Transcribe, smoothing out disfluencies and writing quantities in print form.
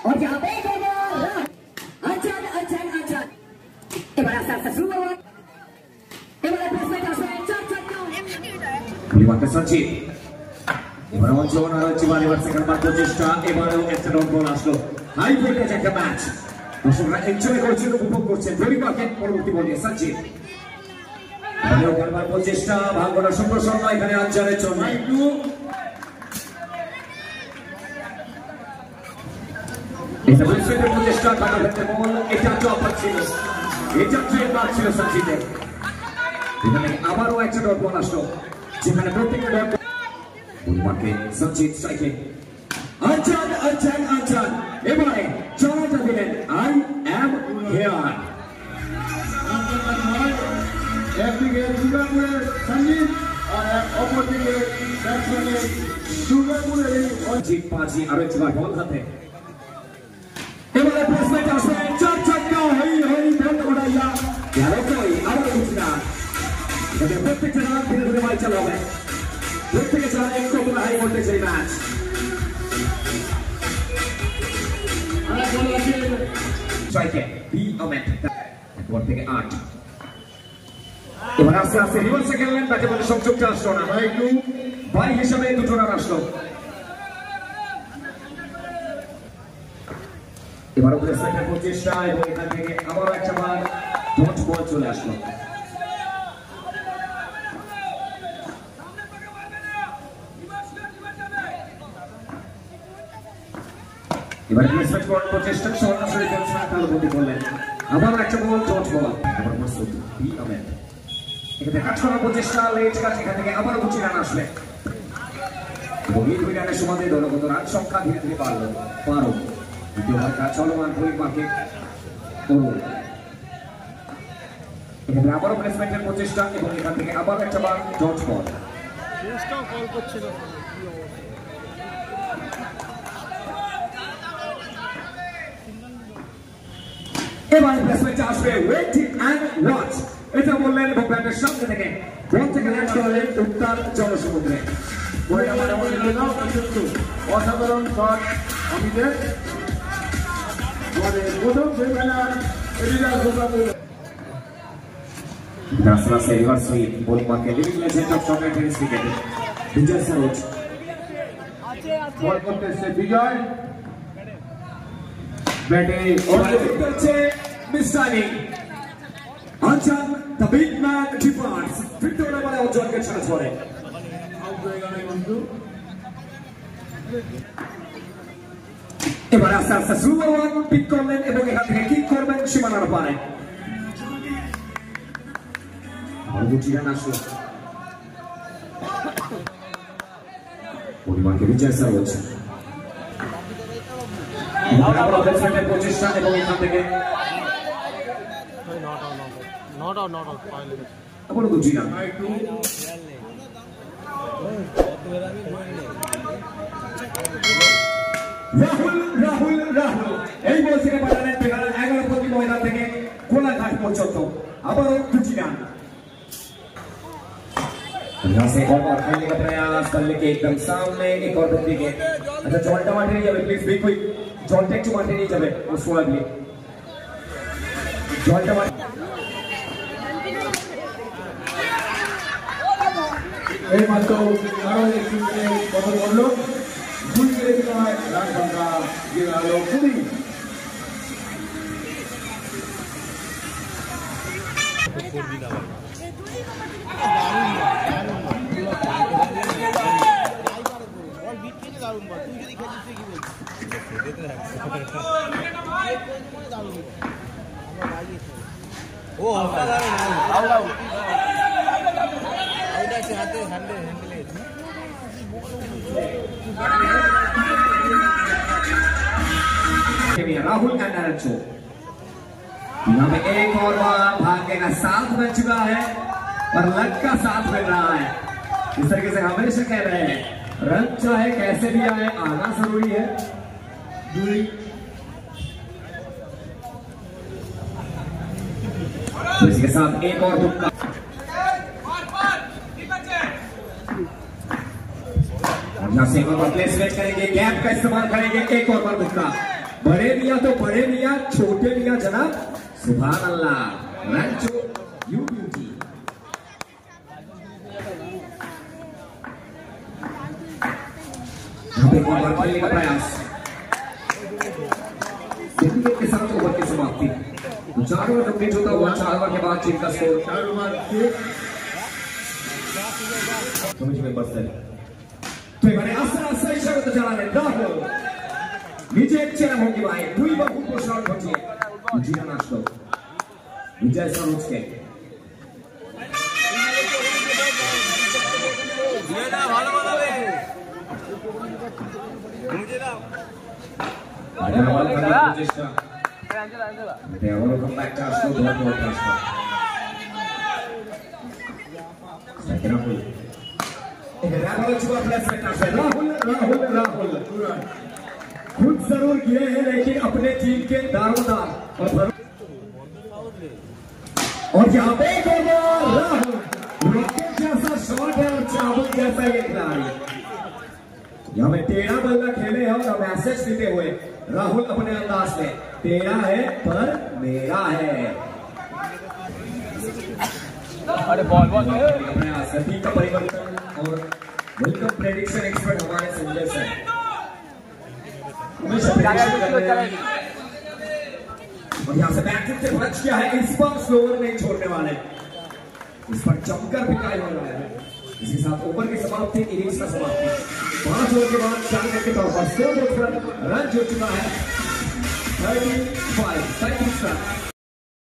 और यहाँ पे Liwate Sanjit. এবারে অঞ্চল আর জীবন এবার সেকেন্ড বার প্রচেষ্টা এবারেও একটা ডট বল আসলো হাই ভোল্টেজ একটা ম্যাচ দর্শকরা এনজয় করছেন উপভোগ করছেন ভেরি মার্কেট পরবর্তী বল নিয়ে সঞ্জিত এবারেও বারবার প্রচেষ্টা ভাগ্যটা সম্প্রসারণ এখানে আঞ্জানের জন্য এটা বিশ্বকাপের প্রচেষ্টা কাটা করতে বল এটা টপ ছিল এটা ট্রেডমার্ক ছিল সঞ্জিতের এখানে আবারও একটা ডট বল আসলো যেখানে প্রত্যেকটা ডট উন্মাকে সঞ্জিত স্ট্রাইকে আঞ্জান এবারে চালাটা দিলেন আই এম হিয়ার একদিকে দুর্গাপুরের সঞ্জিত আর অপরদিকে ব্যাটসম্যানের দুর্গাপুরের অজিত পাজি আরো একবার বল হাতে এবারে প্লেসমেন্ট আসবে চার ছক্কা হই বল উড়াইয়া গেল কই আবার উঠনা এখানে প্রত্যেকটা রান ধীরে ধীরে মাই চালাবে প্রত্যেকে চালান এক কত হাই ভোল্টেজ এই ম্যাচ স্ট্রাইকে বি অমেট বল থেকে 8 এবার আস্তে আস্তে রিভার্সে খেললেন ব্যাটে বলে সংযোগটা আসলো না একটু বাই হিসাবে দুটো রান আসলো এবার প্লেসমেন্টের প্রচেষ্টা এবং এখান থেকে আবার একটা বার ডট বল চলে আসলো এবার প্লেসমেন্ট করার প্রচেষ্টা সরাসরি ব্যাটসম্যান তালবন্দি করলেন আবার একটা বল ডট বল আবার মাসুদ বি আহমেদ এখানে কাজ করার প্রচেষ্টা লেট কাজ এখান থেকে আবার 2 রান আসবে এবং এই 2 রানের সমাধে দলগত রান সংখ্যা ধীরে ধীরে বাড়লো 12 দ্বিতীয় বার কাজ চলমান ঘড়ির মাঠে এখানে আবারও প্লেসমেন্টের প্রচেষ্টা এবং এখান থেকে আবার একটা বার ডট বল এবার প্লেসমেন্টে আসবে ওয়েট এন্ড ওয়াচ এটা বললেন এবং ব্যাটের সামনে থেকে বল থেকে ল্যান্ড করলেন উত্তর জলসমুদ্রে বলটা মানে অসাধারণ শট অমিতের প্রথম seminar Gracias a Dios, soy bol marque living legend of soccer tennis cricket. Vijay Saroj. Ball করতেছে বিজয় ব্যাটে ওভার করছে মিসাইলিং Anjan the big man departs Victoria বলে অঞ্জনকে ছাড়া ছড়ে আউট হয়ে গেল বন্ধু এবার আস্তে আস্তে সুপার ওয়ান পিক করলেন এবং এখান থেকে কিক করবেন সীমানার পারে আবার 2 রান আসলো পরিমাণকে বিজয় সারোজ আবার ব্যাটসম্যানের প্রচেষ্টা এবং এখান থেকে নট আউট আবার 2 রান রাহুল এই বল থেকে পাঠালেন 11 প্রতি ময়দান থেকে কোলাঘাট পর্যন্ত আবারও 2 রান यहाँ से और बार खेलने का प्रयास बल्ले के एकदम सामने एक और बंदी के अच्छा जॉन टमाटर नहीं जावे please be quick John take टमाटर नहीं जावे उसको अगले जॉन टमाटर এই মাত্র আরো একটু কথা বললো ভুল করে দিল রান সংখ্যা গেল 20 राहुल का नारचो यहाँ पे एक और बार भाग्य का साथ बन चुका है और लक का साथ मिल रहा है इस तरीके से हमेशा कह रहे हैं रन चाहे कैसे भी आए आना जरूरी है दूरी तो इसके साथ एक और तुक्का यहाँ से प्लेसमेंट करेंगे गैप का इस्तेमाल करेंगे एक और बार तुक्का बड़े मियाँ तो बड़े मियाँ, छोटे मियाँ जनाब सुभान अल्लाह। रंचो यू ब्यूटी। यहाँ पे ओवर खेलने का प्रयास, के साथ ओवर की समाप्ति। 4 ओवर कंप्लीट होता हुआ 4 ओवर के बाद टीम का स्कोर 4 ओवर समझ में बस है। तो मैंने आसा इशारा तो चला रहे राहुल विजय चेहरा होगी भाई दुई बाबू को शॉट बची जीना नाश्तो विजय सरोज के ये ना ভালো বলাবে मुझे ना Raval करना प्रचेष्टा बेटे और कम बैक चांस को बहुत चांस को राहुल राहुल चुका प्लेस में चांस है। राहुल खुद जरूर गिरे हैं लेकिन अपने टीम के दारोदार और यहाँ पे राहुल रॉकेट जैसा शॉट है और चावल जैसा ये खिलाड़ी यहाँ पे टेढ़ा बल्ला खेले हैं और मैसेज देते हुए राहुल अपने अंदाज में तेरा है पर मेरा है। अरे बॉल अपने सभी का परिवर्तन और वेलकम प्रेडिक्शन एक्सपर्ट हमारे संजय सर और यहाँ से बैटिंग से बच गया है। इस बार स्लोवर नहीं छोड़ने वाले, इस पर जमकर पिटाई हो रहा है। इसके साथ ओवर की समाप्ति, इनिंग्स का समाप्ति। 5 ओवर के बाद 4 विकेट के तौर पर स्कोर रन जो चुका है 35 रन।